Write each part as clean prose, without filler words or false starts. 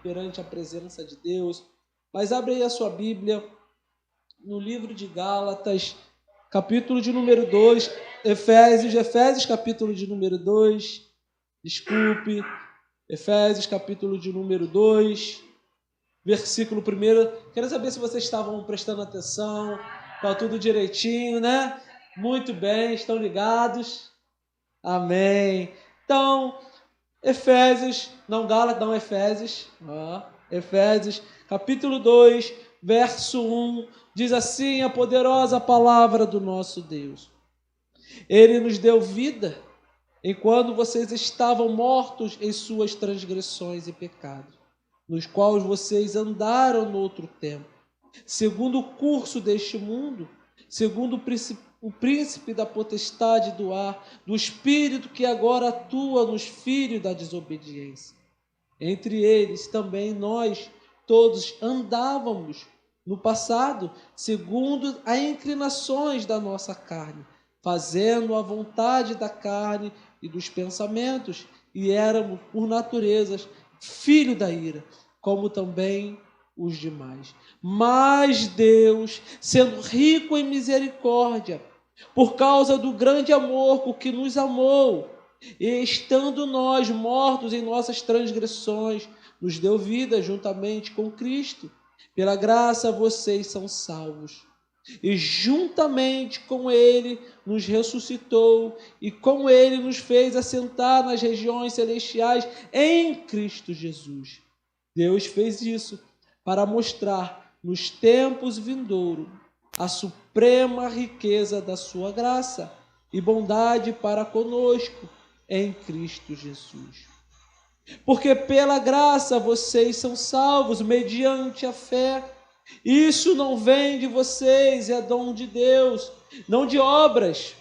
perante a presença de Deus. Mas abre aí a sua Bíblia no livro de Gálatas, capítulo de número 2, Efésios capítulo de número 2, Efésios capítulo de número 2, versículo 1. Quero saber se vocês estavam prestando atenção, está tudo direitinho, né? Muito bem, estão ligados? Amém. Então, Efésios capítulo 2, verso 1, diz assim a poderosa palavra do nosso Deus. Ele nos deu vida enquanto vocês estavam mortos em suas transgressões e pecados, nos quais vocês andaram no outro tempo, segundo o curso deste mundo, segundo o príncipe da potestade do ar, do espírito que agora atua nos filhos da desobediência. Entre eles também nós todos andávamos no passado, segundo as inclinações da nossa carne, fazendo a vontade da carne e dos pensamentos, e éramos, por natureza, filhos da ira, como também os demais. Mas Deus, sendo rico em misericórdia, por causa do grande amor com que nos amou, e estando nós mortos em nossas transgressões, nos deu vida juntamente com Cristo. Pela graça vocês são salvos. E juntamente com Ele nos ressuscitou, e com Ele nos fez assentar nas regiões celestiais em Cristo Jesus. Deus fez isso para mostrar nos tempos vindouros a suprema riqueza da sua graça e bondade para conosco em Cristo Jesus. Porque pela graça vocês são salvos mediante a fé. Isso não vem de vocês, é dom de Deus, não de obras,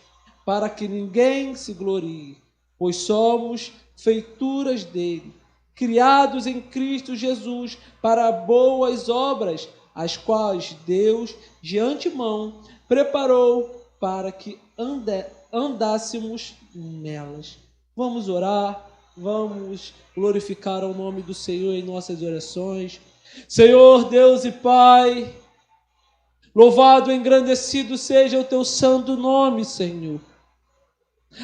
para que ninguém se glorie, pois somos feituras dele, criados em Cristo Jesus para boas obras, as quais Deus de antemão preparou para que andássemos nelas. Vamos orar, vamos glorificar o nome do Senhor em nossas orações. Senhor, Deus e Pai, louvado e engrandecido seja o teu santo nome, Senhor.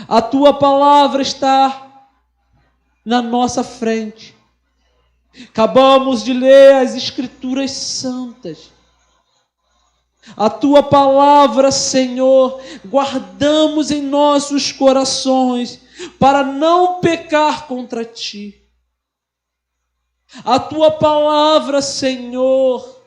A tua palavra está na nossa frente. Acabamos de ler as Escrituras Santas. A tua palavra, Senhor, guardamos em nossos corações para não pecar contra ti. A tua palavra, Senhor,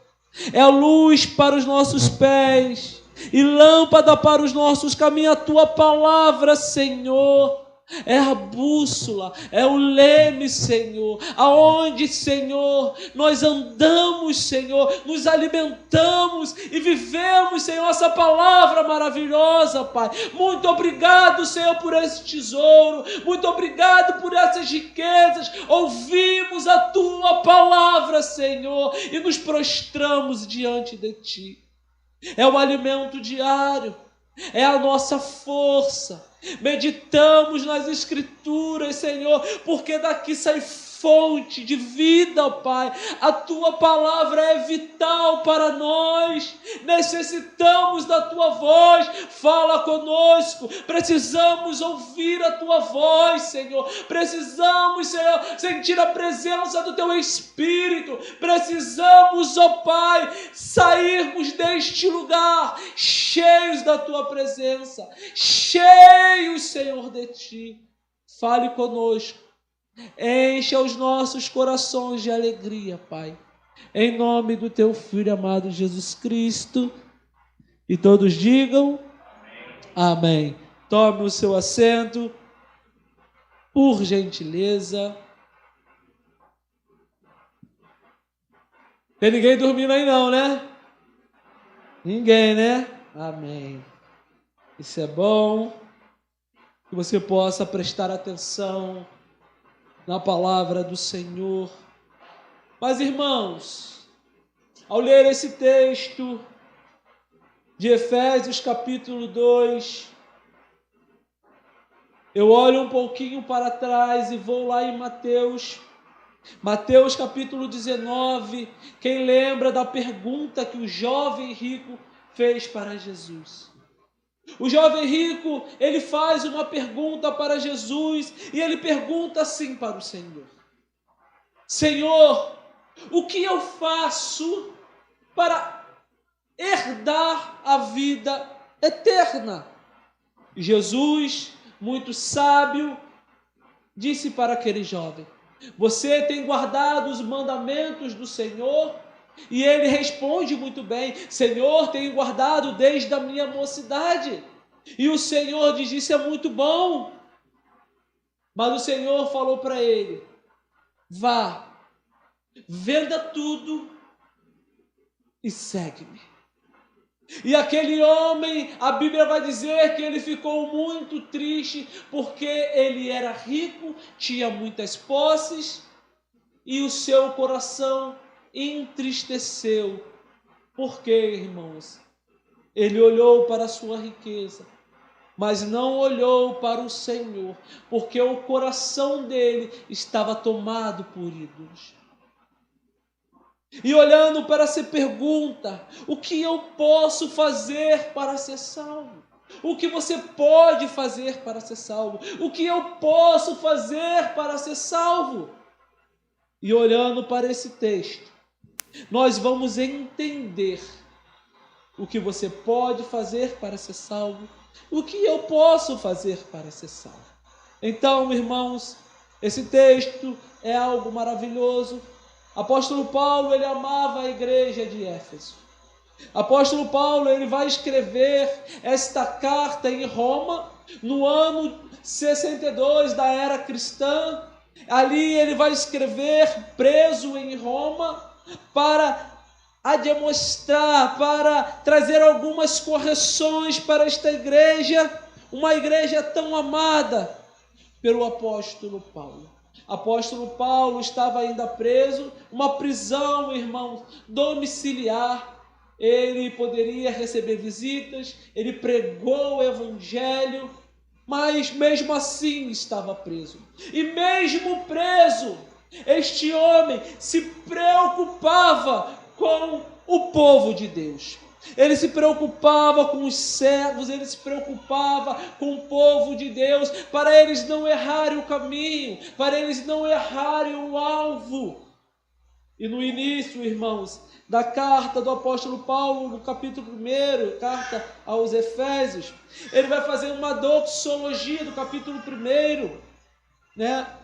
é luz para os nossos pés e lâmpada para os nossos caminhos. A tua palavra, Senhor, é a bússola, é o leme, Senhor, aonde, Senhor, nós andamos, Senhor, nos alimentamos e vivemos, Senhor, essa palavra maravilhosa, Pai. Muito obrigado, Senhor, por esse tesouro, muito obrigado por essas riquezas. Ouvimos a tua palavra, Senhor, e nos prostramos diante de ti. É o alimento diário, é a nossa força. Meditamos nas Escrituras, Senhor, porque daqui sai fonte de vida, Pai. A tua palavra é vital para nós. Necessitamos da tua voz. Fala conosco. Precisamos ouvir a tua voz, Senhor. Precisamos, Senhor, sentir a presença do teu Espírito. Precisamos, ó Pai, sairmos deste lugar cheios da tua presença, cheios, Senhor, de ti. Fale conosco. Encha os nossos corações de alegria, Pai. Em nome do teu Filho amado Jesus Cristo. E todos digam amém. Tome o seu assento, por gentileza. Tem ninguém dormindo aí não, né? Ninguém, né? Amém. Isso é bom. Que você possa prestar atenção na palavra do Senhor. Mas, irmãos, ao ler esse texto de Efésios capítulo 2, eu olho um pouquinho para trás e vou lá em Mateus Mateus capítulo 19, quem lembra da pergunta que o jovem rico fez para Jesus? O jovem rico, ele faz uma pergunta para Jesus e ele pergunta assim para o Senhor: Senhor, o que eu faço para herdar a vida eterna? E Jesus, muito sábio, disse para aquele jovem: você tem guardado os mandamentos do Senhor? E ele responde muito bem: Senhor, tenho guardado desde a minha mocidade. E o Senhor diz: isso é muito bom. Mas o Senhor falou para ele: vá, venda tudo e segue-me. E aquele homem, a Bíblia vai dizer que ele ficou muito triste, porque ele era rico, tinha muitas posses, e o seu coração entristeceu. Por quê, irmãos? Ele olhou para a sua riqueza, mas não olhou para o Senhor, porque o coração dele estava tomado por ídolos. E olhando para essa pergunta: o que eu posso fazer para ser salvo? O que você pode fazer para ser salvo? O que eu posso fazer para ser salvo? E olhando para esse texto, nós vamos entender o que você pode fazer para ser salvo, o que eu posso fazer para ser salvo. Então, irmãos, esse texto é algo maravilhoso. Apóstolo Paulo, ele amava a igreja de Éfeso. Apóstolo Paulo, ele vai escrever esta carta em Roma, no ano 62 da era cristã. Ali ele vai escrever preso em Roma para demonstrar, para trazer algumas correções para esta igreja, uma igreja tão amada pelo apóstolo Paulo. Apóstolo Paulo estava ainda preso, uma prisão, irmãos, domiciliar. Ele poderia receber visitas, ele pregou o evangelho, mas mesmo assim estava preso. E mesmo preso, este homem se preocupava com o povo de Deus. Ele se preocupava com os servos, ele se preocupava com o povo de Deus, para eles não errarem o caminho, para eles não errarem o alvo. E no início, irmãos, da carta do apóstolo Paulo, no capítulo 1, carta aos Efésios, ele vai fazer uma doxologia do capítulo 1,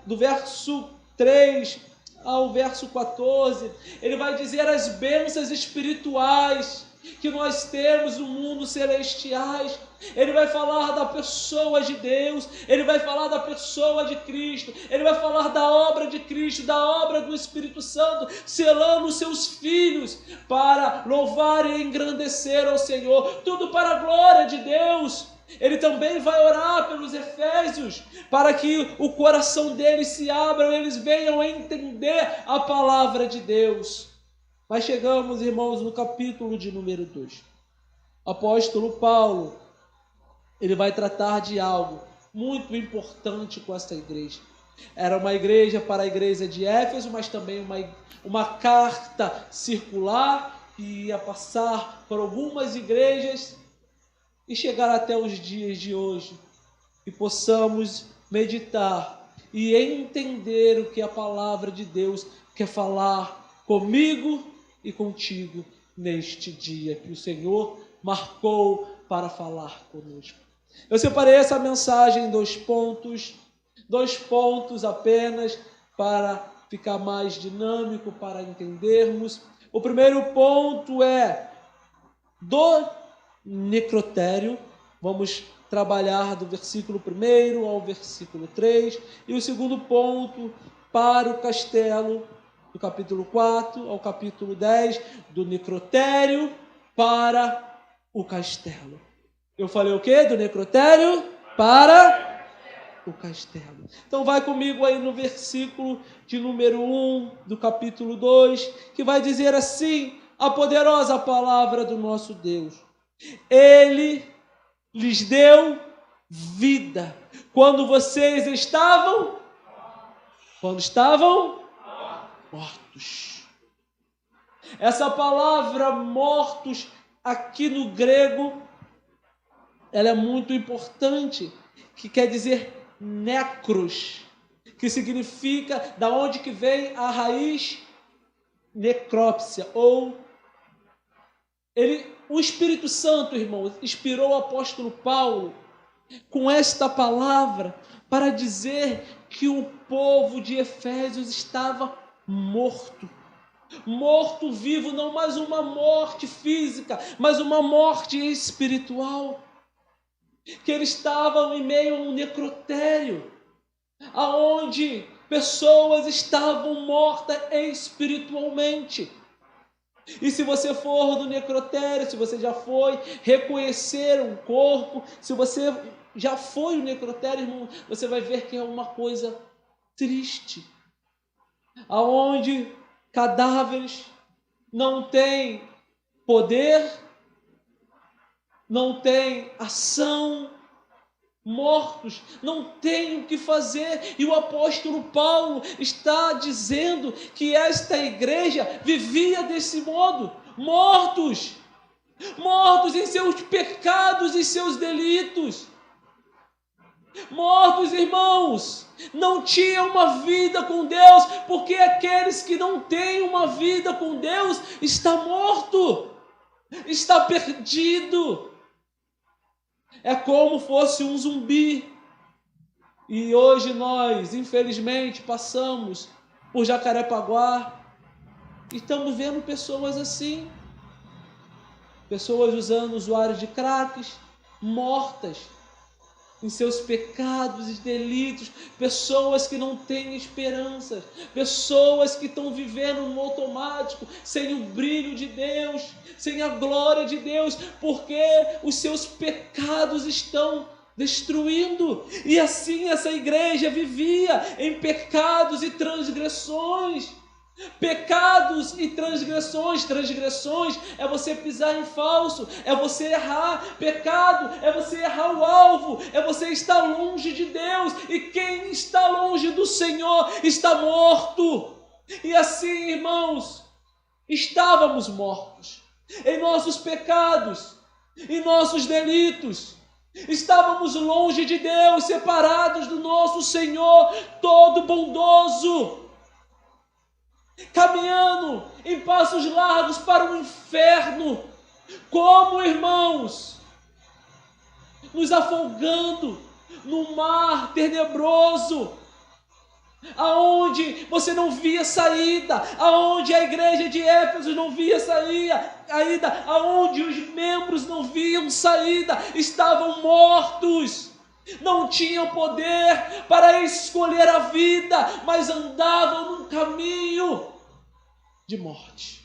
do verso 3 ao verso 14, ele vai dizer as bênçãos espirituais que nós temos no mundo celestiais. Ele vai falar da pessoa de Deus, ele vai falar da pessoa de Cristo, ele vai falar da obra de Cristo, da obra do Espírito Santo, selando os seus filhos para louvar e engrandecer ao Senhor, tudo para a glória de Deus. Ele também vai orar pelos Efésios, para que o coração deles se abra, eles venham a entender a palavra de Deus. Mas chegamos, irmãos, no capítulo de número 2. O apóstolo Paulo, ele vai tratar de algo muito importante com essa igreja. Era uma igreja para a igreja de Éfeso, mas também uma carta circular que ia passar por algumas igrejas e chegar até os dias de hoje, e possamos meditar e entender o que a palavra de Deus quer falar comigo e contigo neste dia que o Senhor marcou para falar conosco. Eu separei essa mensagem em 2 pontos apenas, para ficar mais dinâmico, para entendermos. O primeiro ponto é do necrotério. Vamos trabalhar do versículo 1 ao versículo 3. E o segundo ponto, para o castelo, do capítulo 4 ao capítulo 10, do necrotério para o castelo. Eu falei o quê? Do necrotério para o castelo. Então vai comigo aí no versículo de número 1 do capítulo 2, que vai dizer assim, a poderosa palavra do nosso Deus. Ele lhes deu vida quando vocês estavam mortos. Essa palavra mortos aqui no grego, ela é muito importante, que quer dizer necros, que significa, da onde que vem a raiz necrópsia, ou o Espírito Santo, irmãos, inspirou o apóstolo Paulo com esta palavra para dizer que o povo de Efésios estava morto. Morto vivo, não mais uma morte física, mas uma morte espiritual. Que eles estavam em meio a um necrotério, aonde pessoas estavam mortas espiritualmente. E se você for no necrotério, se você já foi reconhecer um corpo, se você já foi no necrotério, irmão, você vai ver que é uma coisa triste, aonde cadáveres não têm poder, não têm ação, mortos, não têm o que fazer. E o apóstolo Paulo está dizendo que esta igreja vivia desse modo, mortos em seus pecados e seus delitos. Mortos, irmãos, não tinham uma vida com Deus, porque aqueles que não têm uma vida com Deus está morto, está perdido. É como fosse um zumbi. E hoje nós, infelizmente, passamos por Jacarepaguá e estamos vendo pessoas assim. Pessoas usando usuários de cracks, mortas em seus pecados e delitos. Pessoas que não têm esperança. Pessoas que estão vivendo no automático, sem o brilho de Deus, sem a glória de Deus, porque os seus pecados estão destruindo. E assim essa igreja vivia em pecados e transgressões. Pecados e transgressões. Transgressões é você pisar em falso, é você errar. Pecado é você errar o alvo, é você estar longe de Deus. E quem está longe do Senhor está morto. E assim, irmãos, estávamos mortos em nossos pecados, em nossos delitos. Estávamos longe de Deus, separados do nosso Senhor todo bondoso, caminhando em passos largos para o inferno. Como, irmãos, nos afogando no mar tenebroso, aonde você não via saída, aonde a igreja de Éfeso não via saída, aonde os membros não viam saída, estavam mortos. Não tinham poder para escolher a vida, mas andavam num caminho de morte.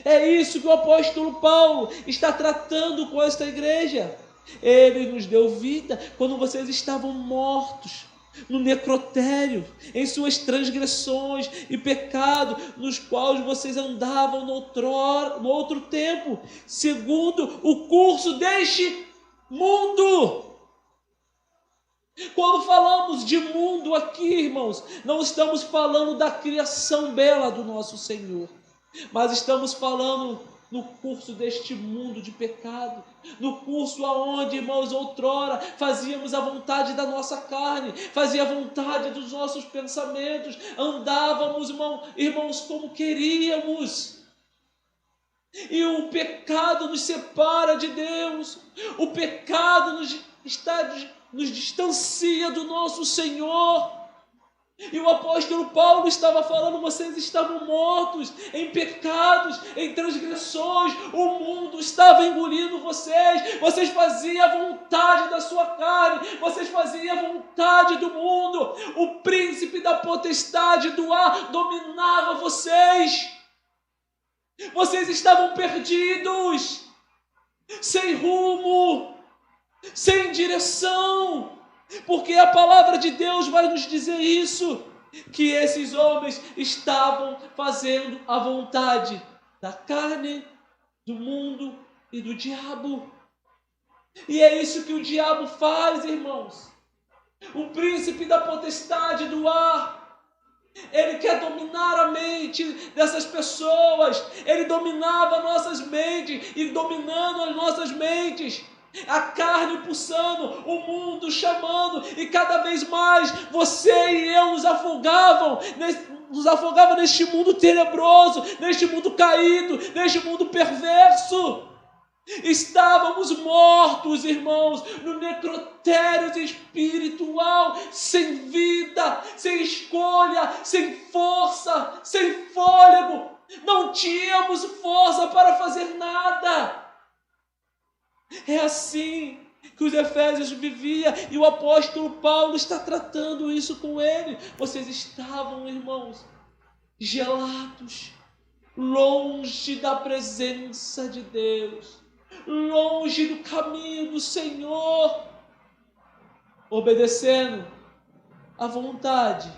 É isso que o apóstolo Paulo está tratando com esta igreja. Ele nos deu vida quando vocês estavam mortos no necrotério, em suas transgressões e pecado, nos quais vocês andavam no outro tempo, segundo o curso deste mundo. Quando falamos de mundo aqui, irmãos, não estamos falando da criação bela do nosso Senhor, mas estamos falando no curso deste mundo de pecado, no curso aonde, irmãos, outrora fazíamos a vontade da nossa carne, fazia a vontade dos nossos pensamentos, andávamos, irmãos, como queríamos. E o pecado nos separa de Deus, o pecado nos distancia do nosso Senhor. E o apóstolo Paulo estava falando, vocês estavam mortos em pecados, em transgressões, o mundo estava engolindo vocês faziam a vontade da sua carne, vocês faziam a vontade do mundo, o príncipe da potestade do ar dominava vocês estavam perdidos, sem rumo, sem direção. Porque a palavra de Deus vai nos dizer isso, que esses homens estavam fazendo a vontade da carne, do mundo e do diabo. E é isso que o diabo faz, irmãos. O príncipe da potestade do ar, Ele quer dominar a mente dessas pessoas. Ele dominava nossas mentes e dominando as nossas mentes, a carne pulsando, o mundo chamando, e cada vez mais você e eu nos afogava neste mundo tenebroso, neste mundo caído, neste mundo perverso. Estávamos mortos, irmãos, no necrotério espiritual, sem vida, sem escolha, sem força, sem fôlego. Não tínhamos força para fazer nada. É assim que os Efésios viviam, e o apóstolo Paulo está tratando isso com ele. Vocês estavam, irmãos, gelados, longe da presença de Deus, longe do caminho do Senhor, obedecendo à vontade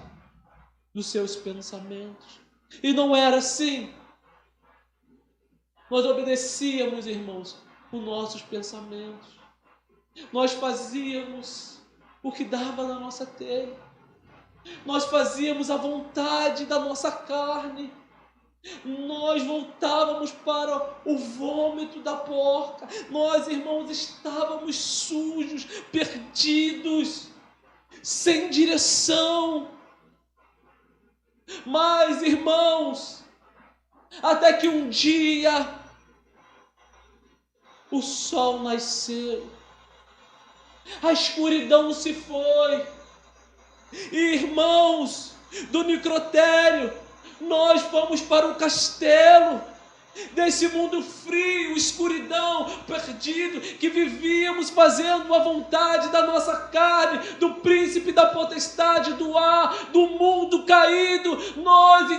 dos seus pensamentos. E não era assim. Nós obedecíamos, irmãos, os nossos pensamentos. Nós fazíamos o que dava na nossa telha. Nós fazíamos a vontade da nossa carne. Nós voltávamos para o vômito da porca. Nós, irmãos, estávamos sujos, perdidos, sem direção. Mas, irmãos, até que um dia o sol nasceu, a escuridão se foi, e, irmãos, do necrotério nós fomos para o castelo, desse mundo frio, escuridão, perdido, que vivíamos fazendo a vontade da nossa carne, do príncipe da potestade do ar, do mundo caído. Nós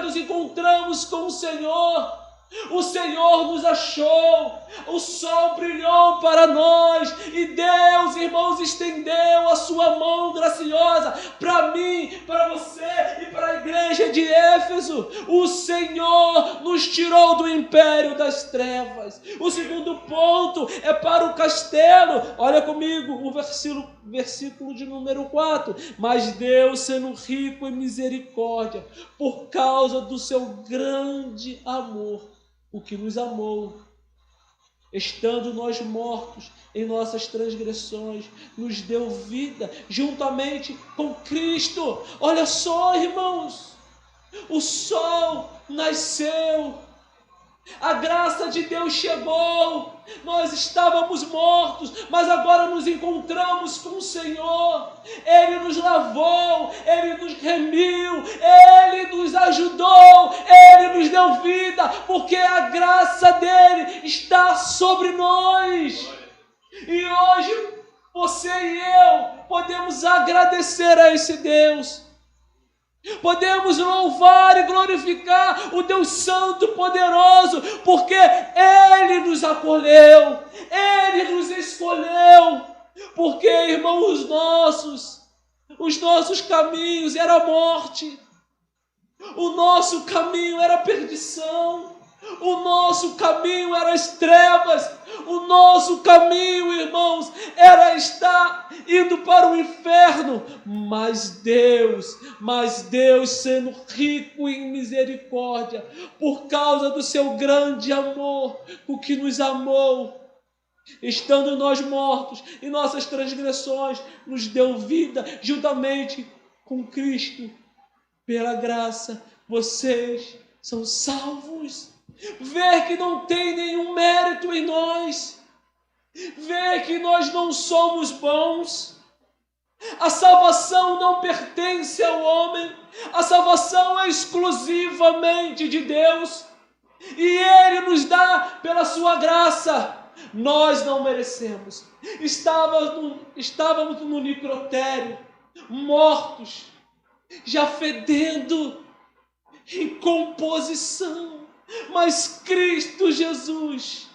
nos encontramos com o Senhor. O Senhor nos achou, o sol brilhou para nós, e Deus, irmãos, estendeu a sua mão graciosa para mim, para você e para a igreja de Éfeso. O Senhor nos tirou do império das trevas. O segundo ponto é para o castelo. Olha comigo o versículo de número 4. Mas Deus, sendo rico em misericórdia, por causa do seu grande amor, o que nos amou, estando nós mortos em nossas transgressões, nos deu vida juntamente com Cristo. Olha só, irmãos, o sol nasceu, a graça de Deus chegou. Nós estávamos mortos, mas agora nos encontramos com o Senhor. Ele nos lavou, Ele nos remiu, Ele nos ajudou, Ele nos deu vida, porque a graça dEle está sobre nós. E hoje você e eu podemos agradecer a esse Deus. Podemos louvar e glorificar o Deus Santo Poderoso, porque Ele nos acolheu, Ele nos escolheu, porque, irmãos, os nossos caminhos eram a morte, o nosso caminho era a perdição, o nosso caminho era as trevas, o nosso caminho, irmãos, era estar indo para o inferno. Mas Deus, sendo rico em misericórdia, por causa do seu grande amor, o que nos amou, estando nós mortos em nossas transgressões, nos deu vida juntamente com Cristo. Pela graça, vocês são salvos. Vê que não tem nenhum mérito em nós. Vê que nós não somos bons. A salvação não pertence ao homem. A salvação é exclusivamente de Deus. E Ele nos dá pela sua graça. Nós não merecemos. Estávamos no necrotério, mortos, já fedendo em composição. Mas Cristo Jesus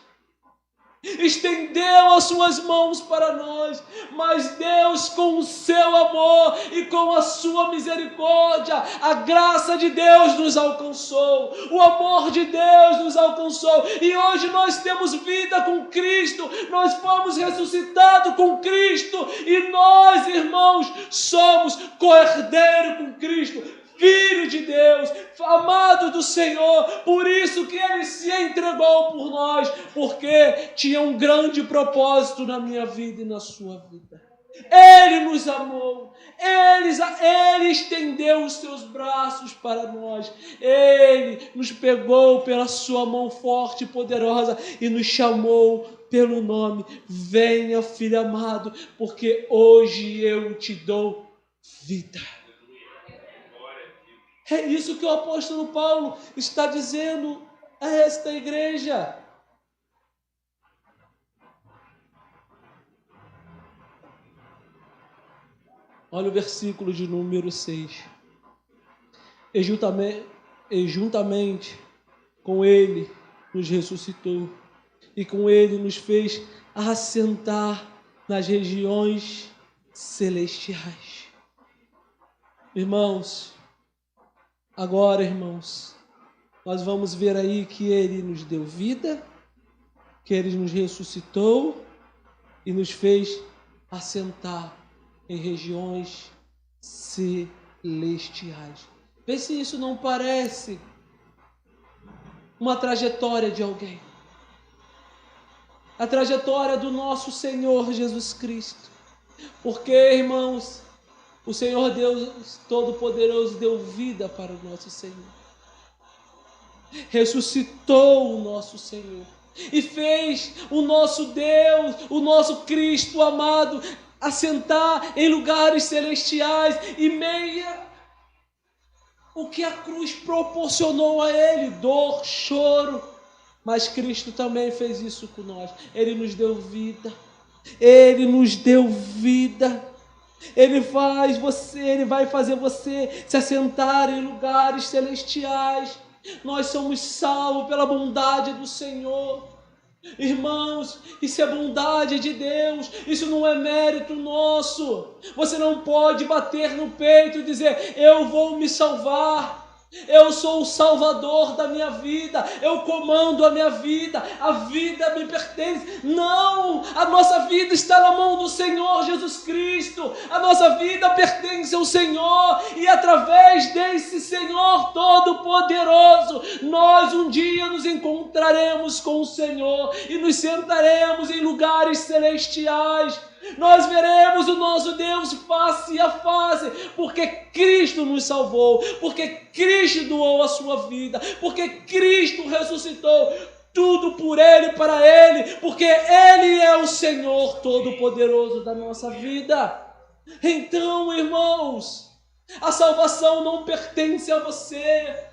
estendeu as suas mãos para nós. Mas Deus, com o seu amor e com a sua misericórdia, a graça de Deus nos alcançou, o amor de Deus nos alcançou, e hoje nós temos vida com Cristo. Nós fomos ressuscitados com Cristo, e nós, irmãos, somos co-herdeiro com Cristo, Filho de Deus, amado do Senhor, por isso que Ele se entregou por nós, porque tinha um grande propósito na minha vida e na sua vida. Ele nos amou, Ele estendeu os seus braços para nós, Ele nos pegou pela sua mão forte e poderosa e nos chamou pelo nome. Venha, filho amado, porque hoje eu te dou vida. É isso que o apóstolo Paulo está dizendo a esta igreja. Olha o versículo de número 6. E juntamente com Ele nos ressuscitou, e com Ele nos fez assentar nas regiões celestiais. Irmãos, agora, irmãos, nós vamos ver aí que Ele nos deu vida, que Ele nos ressuscitou e nos fez assentar em regiões celestiais. Vê se isso não parece uma trajetória de alguém. A trajetória do nosso Senhor Jesus Cristo. Porque, irmãos, o Senhor Deus Todo-Poderoso deu vida para o nosso Senhor. Ressuscitou o nosso Senhor. E fez o nosso Deus, o nosso Cristo amado, assentar em lugares celestiais e meia o que a cruz proporcionou a Ele, dor, choro. Mas Cristo também fez isso com nós. Ele nos deu vida. Ele nos deu vida. Ele vai fazer você se assentar em lugares celestiais. Nós somos salvos pela bondade do Senhor. Irmãos, isso é bondade de Deus, isso não é mérito nosso. Você não pode bater no peito e dizer: eu vou me salvar, eu sou o salvador da minha vida, eu comando a minha vida, a vida me pertence. Não, a nossa vida está na mão do Senhor Jesus Cristo, a nossa vida pertence ao Senhor, e através desse Senhor Todo-Poderoso, nós um dia nos encontraremos com o Senhor e nos sentaremos em lugares celestiais. Nós veremos o nosso Deus face a face, porque Cristo nos salvou, porque Cristo doou a sua vida, porque Cristo ressuscitou. Tudo por Ele, para Ele, porque Ele é o Senhor Todo-Poderoso da nossa vida. Então, irmãos, a salvação não pertence a você,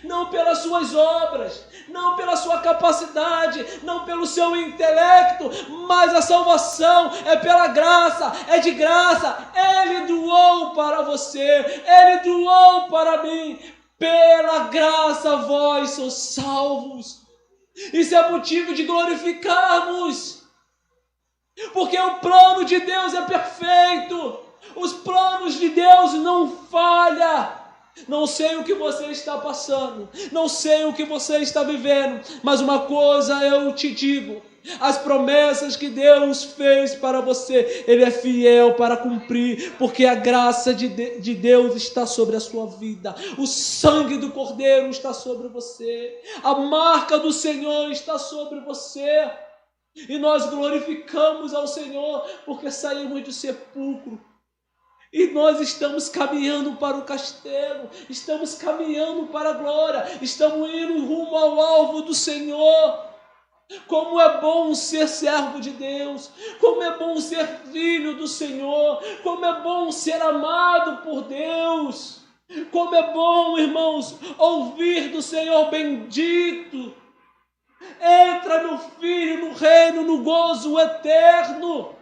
não pelas suas obras, não pela sua capacidade, não pelo seu intelecto, mas a salvação é pela graça, é de graça. Ele doou para você, Ele doou para mim. Pela graça vós sois salvos. Isso é motivo de glorificarmos, porque o plano de Deus é perfeito, os planos de Deus não falham. Não sei o que você está passando, não sei o que você está vivendo, mas uma coisa eu te digo: as promessas que Deus fez para você, Ele é fiel para cumprir, porque a graça de Deus está sobre a sua vida, o sangue do Cordeiro está sobre você, a marca do Senhor está sobre você, e nós glorificamos ao Senhor, porque saímos do sepulcro, e nós estamos caminhando para o castelo, estamos caminhando para a glória, estamos indo rumo ao alvo do Senhor. Como é bom ser servo de Deus, como é bom ser filho do Senhor, como é bom ser amado por Deus, como é bom, irmãos, ouvir do Senhor: bendito, entra, meu filho, no reino, no gozo eterno.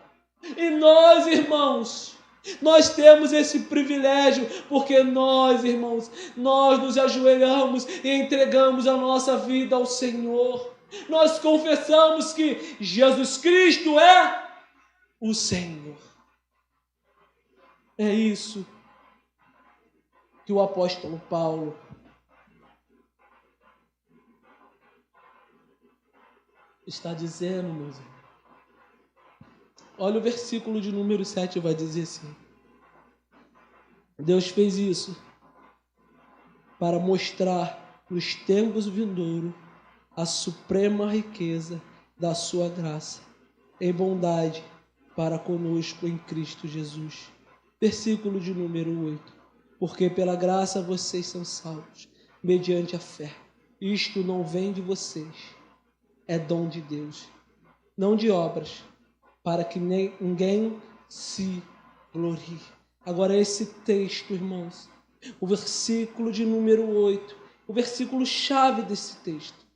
E nós, irmãos, nós temos esse privilégio, porque nós, irmãos, nós nos ajoelhamos e entregamos a nossa vida ao Senhor. Nós confessamos que Jesus Cristo é o Senhor. É isso que o apóstolo Paulo está dizendo, meus irmãos. Olha o versículo de número 7, vai dizer assim: Deus fez isso para mostrar nos tempos vindouros a suprema riqueza da sua graça em bondade para conosco em Cristo Jesus. Versículo de número 8. Porque pela graça vocês são salvos, mediante a fé. Isto não vem de vocês, é dom de Deus, não de obras, para que ninguém se glorie. Agora esse texto, irmãos, o versículo de número 8, o versículo chave desse texto.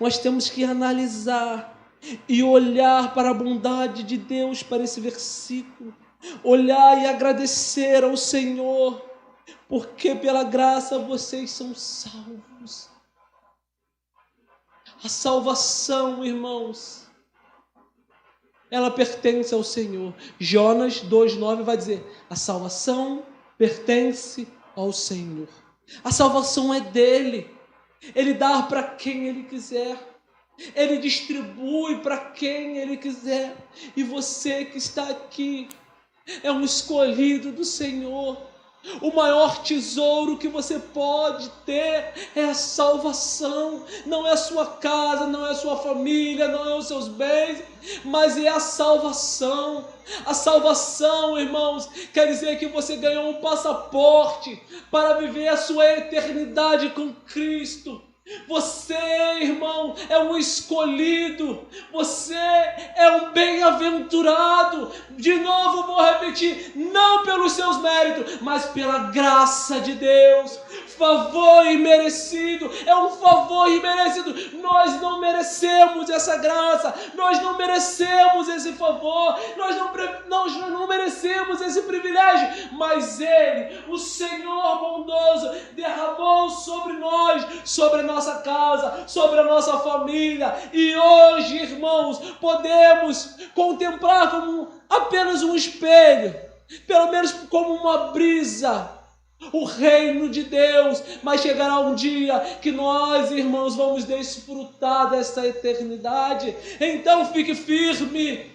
Nós temos que analisar e olhar para a bondade de Deus, para esse versículo. Olhar e agradecer ao Senhor, porque pela graça vocês são salvos. A salvação, irmãos, ela pertence ao Senhor. Jonas 2,9 vai dizer: a salvação pertence ao Senhor. A salvação é dele. Ele dá para quem ele quiser. Ele distribui para quem ele quiser. E você que está aqui é um escolhido do Senhor. O maior tesouro que você pode ter é a salvação. Não é a sua casa, não é a sua família, não é os seus bens, mas é a salvação. A salvação, irmãos, quer dizer que você ganhou um passaporte para viver a sua eternidade com Cristo. Você, irmão, é um escolhido. Você é um bem-aventurado. De novo vou repetir, não pelos seus méritos, mas pela graça de Deus. Favor imerecido, é um favor imerecido. Nós não merecemos essa graça, nós não merecemos esse favor, nós não merecemos esse privilégio, mas Ele, o Senhor bondoso, derramou sobre nós, sobre a nossa casa, sobre a nossa família, e hoje, irmãos, podemos contemplar como apenas um espelho, pelo menos como uma brisa, o reino de Deus. Mas chegará um dia que nós, irmãos, vamos desfrutar dessa eternidade. Então fique firme,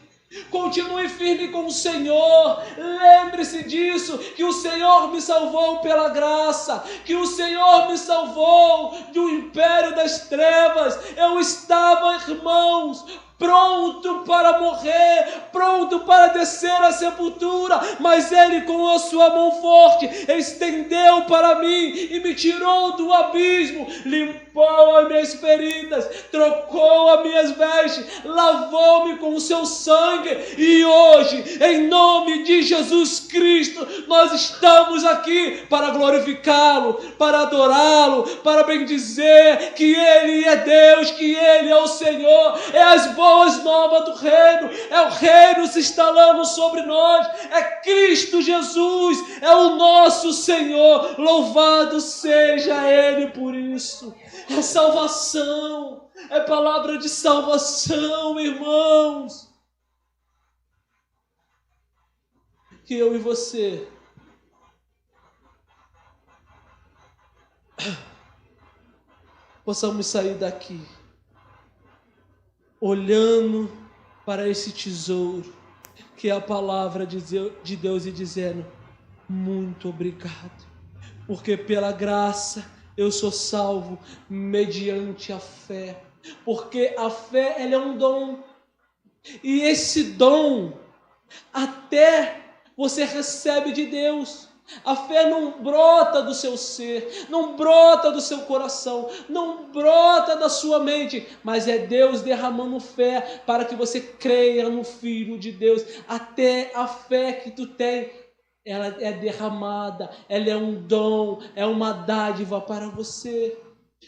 continue firme com o Senhor. Lembre-se disso, que o Senhor me salvou pela graça, que o Senhor me salvou do império das trevas. Eu estava, irmãos, pronto para morrer, pronto para descer à sepultura, mas Ele com a sua mão forte estendeu para mim e me tirou do abismo, limpou as minhas feridas, trocou as minhas vestes, lavou-me com o seu sangue, e hoje, em nome de Jesus Cristo, nós estamos aqui para glorificá-lo, para adorá-lo, para bendizer que Ele é Deus, que Ele é o Senhor. É as boas novas do reino, é o reino se instalando sobre nós, é Cristo Jesus, é o nosso Senhor, louvado seja Ele por isso. É salvação, é palavra de salvação, irmãos. Que eu e você possamos sair daqui olhando para esse tesouro, que é a palavra de Deus, e dizendo: muito obrigado, porque pela graça eu sou salvo mediante a fé. Porque a fé, ela é um dom, e esse dom até você recebe de Deus. A fé não brota do seu ser, não brota do seu coração, não brota da sua mente, mas é Deus derramando fé para que você creia no Filho de Deus. Até a fé que tu tem, ela é derramada, ela é um dom, é uma dádiva para você.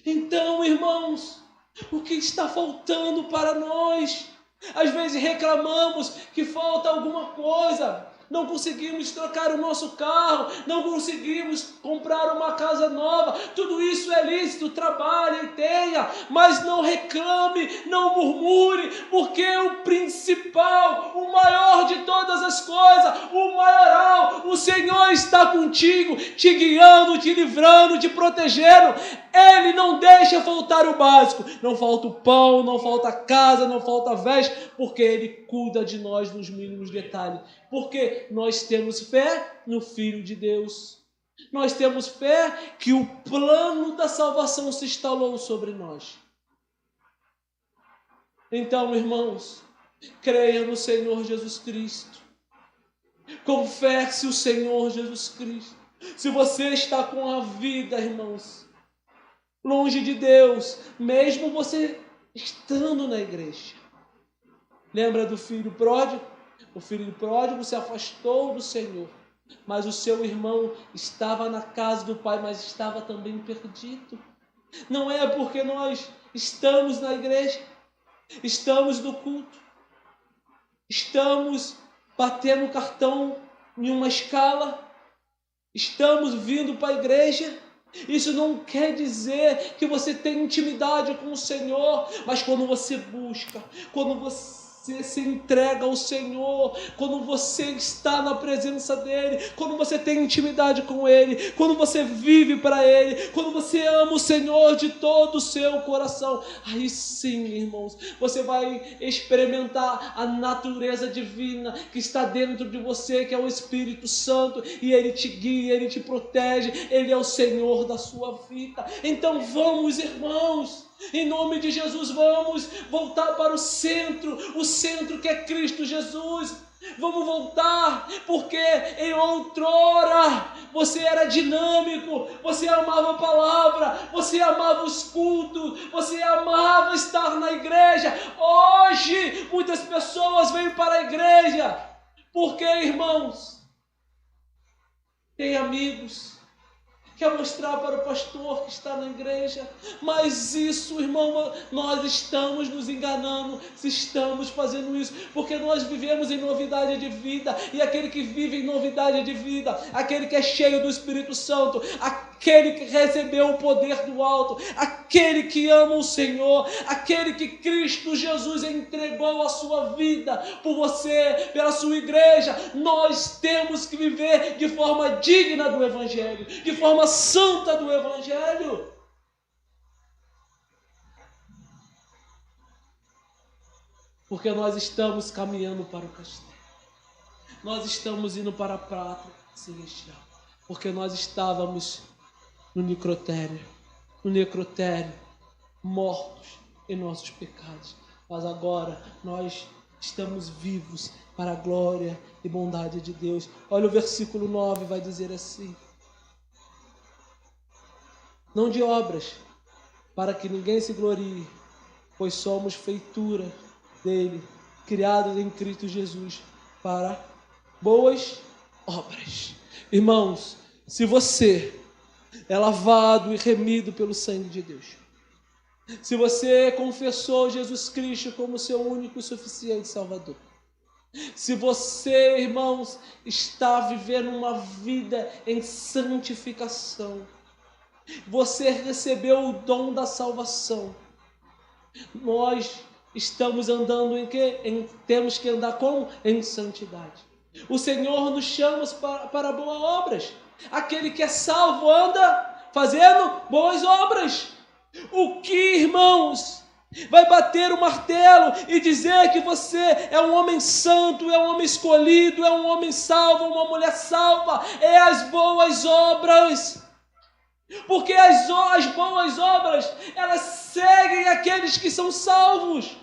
Então, irmãos, o que está faltando para nós? Às vezes reclamamos que falta alguma coisa. Não conseguimos trocar o nosso carro, não conseguimos comprar uma casa nova. Tudo isso é lícito, trabalhe e tenha, mas não reclame, não murmure, porque o principal, o maior de todas as coisas, o maioral, o Senhor está contigo, te guiando, te livrando, te protegendo. Ele não deixa faltar o básico, não falta o pão, não falta a casa, não falta a veste, porque Ele cuida de nós nos mínimos detalhes, porque nós temos fé no Filho de Deus. Nós temos fé que o plano da salvação se instalou sobre nós. Então, irmãos, creia no Senhor Jesus Cristo. Confesse o Senhor Jesus Cristo. Se você está com a vida, irmãos, longe de Deus, mesmo você estando na igreja. Lembra do filho pródigo? O filho pródigo se afastou do Senhor, mas o seu irmão estava na casa do pai, mas estava também perdido. Não é porque nós estamos na igreja, estamos no culto, estamos batendo cartão em uma escala, estamos vindo para a igreja. Isso não quer dizer que você tem intimidade com o Senhor, mas quando você busca, quando você se entrega ao Senhor, quando você está na presença dEle, quando você tem intimidade com Ele, quando você vive para Ele, quando você ama o Senhor de todo o seu coração, aí sim, irmãos, você vai experimentar a natureza divina que está dentro de você, que é o Espírito Santo, e Ele te guia, Ele te protege, Ele é o Senhor da sua vida. Então vamos, irmãos, em nome de Jesus, vamos voltar para o centro que é Cristo Jesus. Vamos voltar, porque em outrora você era dinâmico, você amava a palavra, você amava os cultos, você amava estar na igreja. Hoje muitas pessoas vêm para a igreja porque, irmãos, tem amigos, quer mostrar para o pastor que está na igreja, mas isso, irmão, nós estamos nos enganando se estamos fazendo isso, porque nós vivemos em novidade de vida, e aquele que vive em novidade de vida, aquele que é cheio do Espírito Santo, aquele que recebeu o poder do alto, aquele que ama o Senhor, aquele que Cristo Jesus entregou a sua vida por você, pela sua igreja, nós temos que viver de forma digna do Evangelho, de forma santa do Evangelho. Porque nós estamos caminhando para o castelo. Nós estamos indo para a prata celestial. Porque nós estávamos no necrotério, mortos em nossos pecados. Mas agora nós estamos vivos para a glória e bondade de Deus. Olha o versículo 9, vai dizer assim: não de obras, para que ninguém se glorie, pois somos feitura dele, criados em Cristo Jesus, para boas obras. Irmãos, se você é lavado e remido pelo sangue de Deus, se você confessou Jesus Cristo como seu único e suficiente Salvador, se você, irmãos, está vivendo uma vida em santificação, você recebeu o dom da salvação, nós estamos andando em quê? Temos que andar como? Em santidade. O Senhor nos chama para boas obras. Aquele que é salvo anda fazendo boas obras. O que, irmãos, vai bater o martelo e dizer que você é um homem santo, é um homem escolhido, é um homem salvo, uma mulher salva? É as boas obras. Porque as boas obras, elas seguem aqueles que são salvos.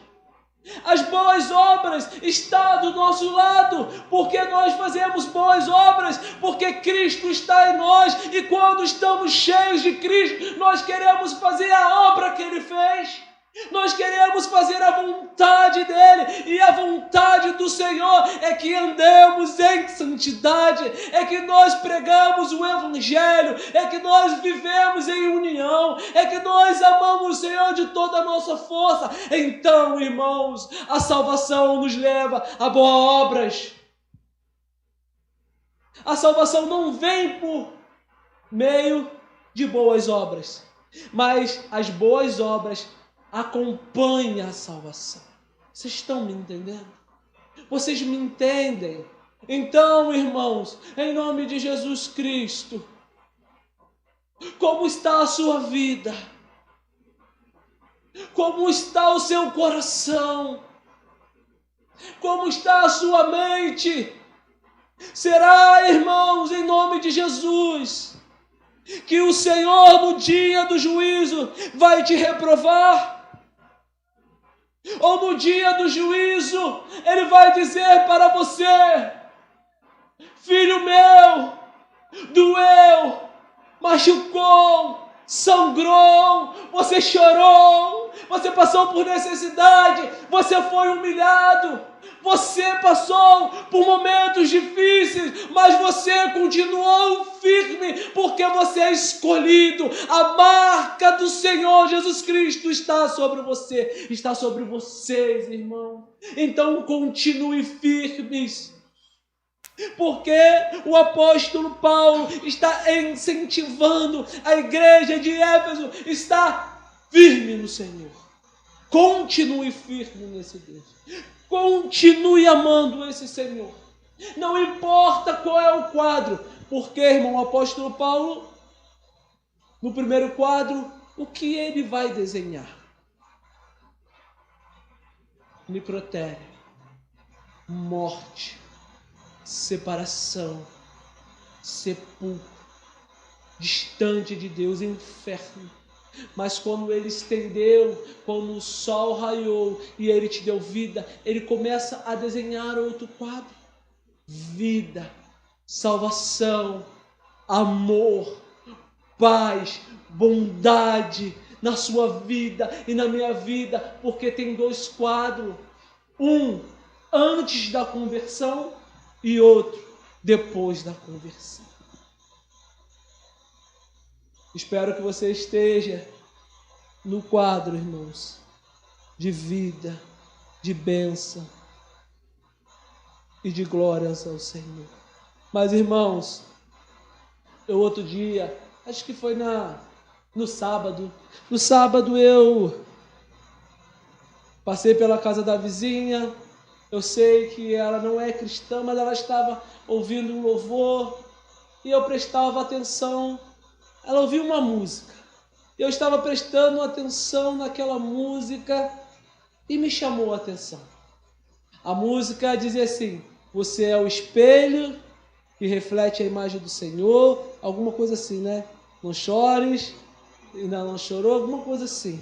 As boas obras estão do nosso lado, porque nós fazemos boas obras, porque Cristo está em nós, e quando estamos cheios de Cristo, nós queremos fazer a obra que Ele fez. Nós queremos fazer a vontade dEle, e a vontade do Senhor é que andemos em santidade, é que nós pregamos o Evangelho, é que nós vivemos em união, é que nós amamos o Senhor de toda a nossa força. Então, irmãos, a salvação nos leva a boas obras. A salvação não vem por meio de boas obras, mas as boas obras acompanha a salvação. Vocês estão me entendendo? Vocês me entendem? Então, irmãos, em nome de Jesus Cristo, como está a sua vida? Como está o seu coração? Como está a sua mente? Será, irmãos, em nome de Jesus, que o Senhor no dia do juízo vai te reprovar? Ou no dia do juízo Ele vai dizer para você: filho meu, doeu, machucou, sangrou, você chorou, você passou por necessidade, você foi humilhado, você passou por momentos difíceis, mas você continuou firme, porque você é escolhido. A marca do Senhor Jesus Cristo está sobre você, está sobre vocês, irmão. Então continue firmes, porque o apóstolo Paulo está incentivando a igreja de Éfeso, está firme no Senhor. Continue firme nesse Deus. Continue amando esse Senhor. Não importa qual é o quadro, porque, irmão, o apóstolo Paulo, no primeiro quadro, o que ele vai desenhar? Necrotério, morte, separação, sepulcro, distante de Deus, inferno. Mas quando ele estendeu, quando o sol raiou e ele te deu vida, ele começa a desenhar outro quadro: vida, salvação, amor, paz, bondade na sua vida e na minha vida, porque tem dois quadros: um antes da conversão e outro depois da conversão. Espero que você esteja no quadro, irmãos, de vida, de bênção e de glórias ao Senhor. Mas, irmãos, eu outro dia, acho que foi no sábado eu passei pela casa da vizinha. Eu sei que ela não é cristã, mas ela estava ouvindo um louvor e eu prestava atenção. Ela ouviu uma música. Eu estava prestando atenção naquela música e me chamou a atenção. A música dizia assim: você é o espelho que reflete a imagem do Senhor. Alguma coisa assim, né? Não chores, ainda não chorou, alguma coisa assim.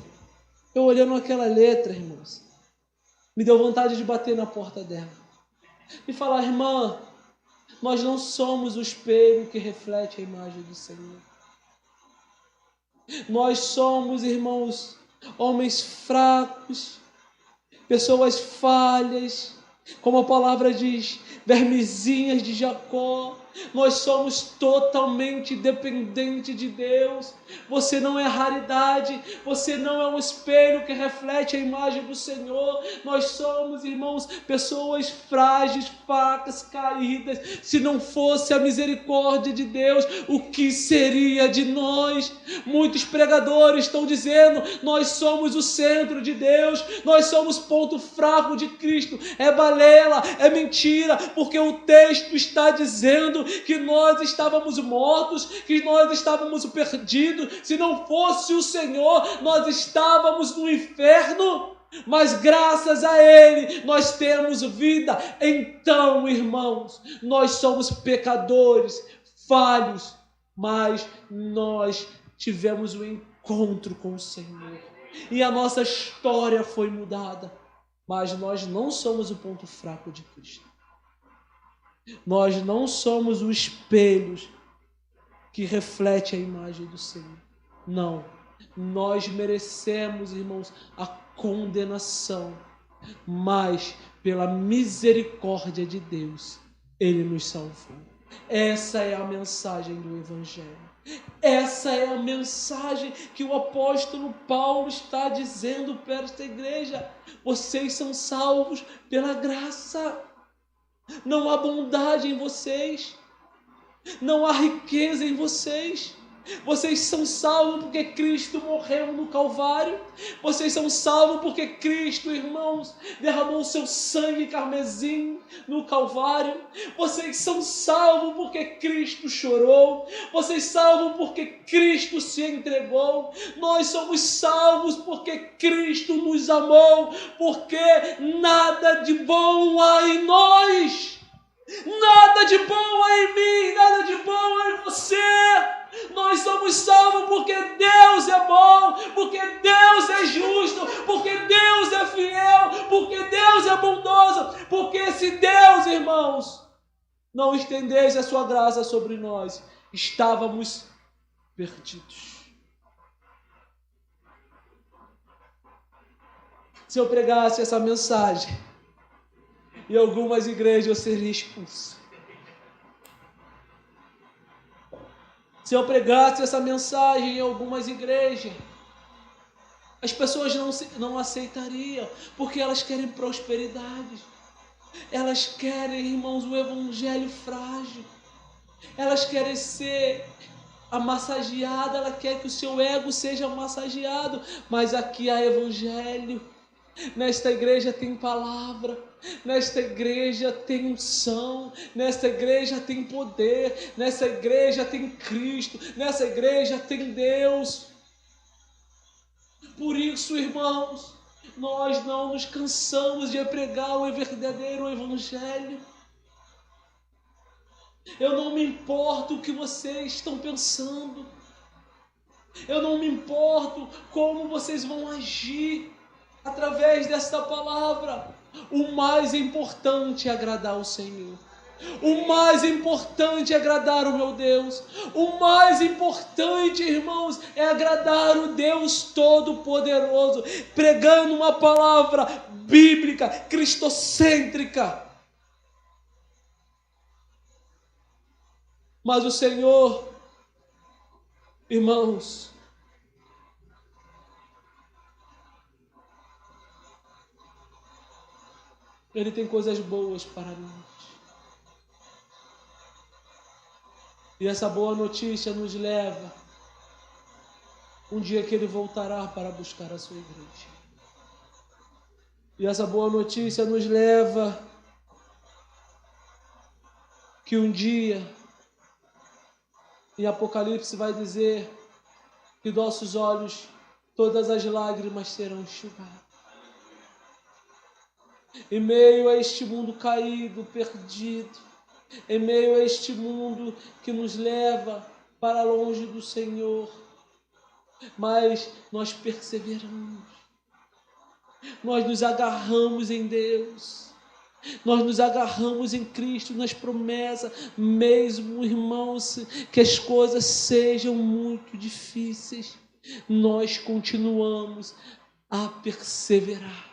Eu olhando aquela letra, irmãos, me deu vontade de bater na porta dela e falar: irmã, nós não somos o espelho que reflete a imagem do Senhor. Nós somos, irmãos, homens fracos, pessoas falhas, como a palavra diz, vermezinhas de Jacó. Nós somos totalmente dependentes de Deus. Você não é raridade, você não é um espelho que reflete a imagem do Senhor. Nós somos, irmãos, pessoas frágeis, fracas, caídas. Se não fosse a misericórdia de Deus, o que seria de nós? Muitos pregadores estão dizendo: nós somos o centro de Deus, nós somos ponto fraco de Cristo. É balela, é mentira, porque o texto está dizendo que nós estávamos mortos, que nós estávamos perdidos. Se não fosse o Senhor, nós estávamos no inferno, mas graças a Ele nós temos vida. Então, irmãos, nós somos pecadores, falhos, mas nós tivemos um encontro com o Senhor e a nossa história foi mudada. Mas nós não somos o ponto fraco de Cristo. Nós não somos o espelho que reflete a imagem do Senhor. Não. Nós merecemos, irmãos, a condenação. Mas, pela misericórdia de Deus, Ele nos salvou. Essa é a mensagem do Evangelho. Essa é a mensagem que o apóstolo Paulo está dizendo para esta igreja. Vocês são salvos pela graça. Não há bondade em vocês. Não há riqueza em vocês. Vocês são salvos porque Cristo morreu no Calvário. Vocês são salvos porque Cristo, irmãos, derramou seu sangue carmesim no Calvário. Vocês são salvos porque Cristo chorou. Vocês são salvos porque Cristo se entregou. Nós somos salvos porque Cristo nos amou. Porque nada de bom há em nós. Nada de bom há em mim, nada de bom há em você. Nós somos salvos porque Deus é bom, porque Deus é justo, porque Deus é fiel, porque Deus é bondoso, porque se Deus, irmãos, não estendesse a sua graça sobre nós, estávamos perdidos. Se eu pregasse essa mensagem, em algumas igrejas eu seria expulso. Se eu pregasse essa mensagem em algumas igrejas, as pessoas não aceitariam, porque elas querem prosperidade. Elas querem, irmãos, o evangelho frágil. Elas querem ser amassageadas, ela quer que o seu ego seja massageado. Mas aqui há evangelho. Nesta igreja tem palavra, nesta igreja tem unção, nesta igreja tem poder, nesta igreja tem Cristo, nessa igreja tem Deus. Por isso, irmãos, nós não nos cansamos de pregar o verdadeiro evangelho. Eu não me importo o que vocês estão pensando, eu não me importo como vocês vão agir através desta palavra. O mais importante é agradar o Senhor. O mais importante é agradar o meu Deus. O mais importante, irmãos, é agradar o Deus Todo-Poderoso, pregando uma palavra bíblica, cristocêntrica. Mas o Senhor, irmãos, Ele tem coisas boas para nós. E essa boa notícia nos leva um dia que Ele voltará para buscar a sua igreja. E essa boa notícia nos leva que um dia, em Apocalipse vai dizer que nossos olhos, todas as lágrimas serão enxugadas. Em meio a este mundo caído, perdido, em meio a este mundo que nos leva para longe do Senhor, mas nós perseveramos, nós nos agarramos em Deus, nós nos agarramos em Cristo, nas promessas, mesmo, irmãos, que as coisas sejam muito difíceis, nós continuamos a perseverar.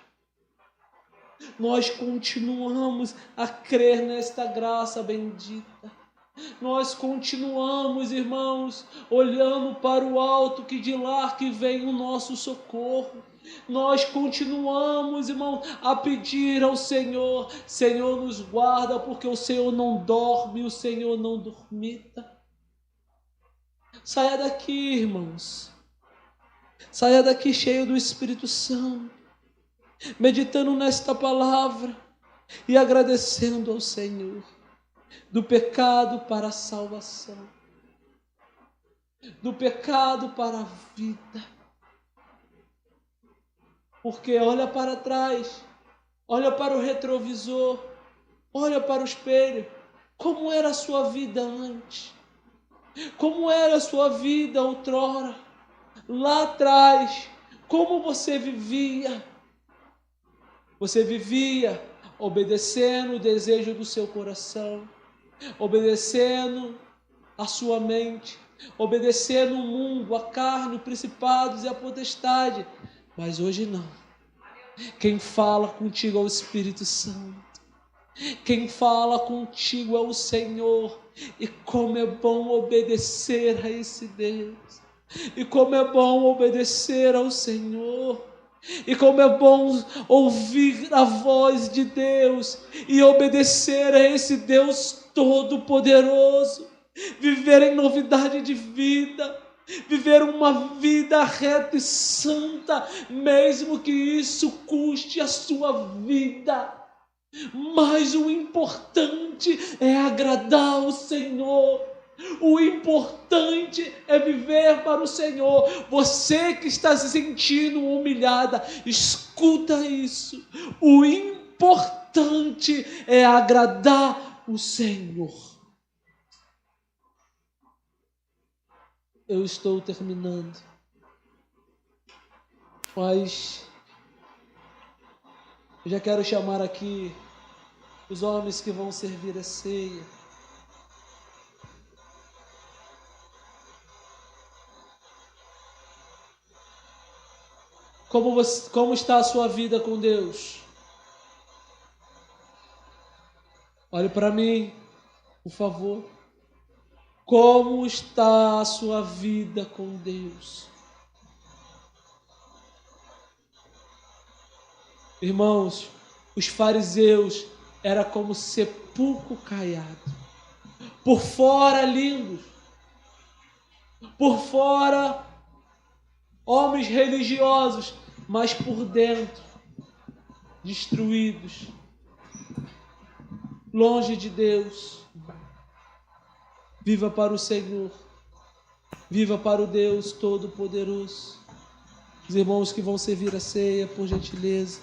Nós continuamos a crer nesta graça bendita. Nós continuamos, irmãos, olhando para o alto, que de lá que vem o nosso socorro. Nós continuamos, irmão, a pedir ao Senhor: Senhor, nos guarda, porque o Senhor não dorme, o Senhor não dormita. Saia daqui, irmãos. Saia daqui cheio do Espírito Santo, meditando nesta palavra e agradecendo ao Senhor. Do pecado para a salvação, do pecado para a vida. Porque olha para trás, olha para o retrovisor, olha para o espelho, como era a sua vida antes, como era a sua vida outrora, lá atrás, como você vivia. Você vivia obedecendo o desejo do seu coração, obedecendo a sua mente, obedecendo o mundo, a carne, os principados e a potestade. Mas hoje não. Quem fala contigo é o Espírito Santo. Quem fala contigo é o Senhor. E como é bom obedecer a esse Deus. E como é bom obedecer ao Senhor. E como é bom ouvir a voz de Deus e obedecer a esse Deus Todo-Poderoso, viver em novidade de vida, viver uma vida reta e santa, mesmo que isso custe a sua vida. Mas o importante é agradar o Senhor. O importante é viver para o Senhor. Você que está se sentindo humilhada, escuta isso. O importante é agradar o Senhor. eu estou terminando. Mas eu já quero chamar aqui os homens que vão servir a ceia. Como está a sua vida com Deus? Olhe para mim, por favor. Como está a sua vida com Deus? Irmãos, os fariseus era como sepulcro caiado. Por fora lindos, por fora homens religiosos, mas por dentro destruídos, longe de Deus. Viva para o Senhor, viva para o Deus Todo-Poderoso. Os irmãos que vão servir a ceia, por gentileza.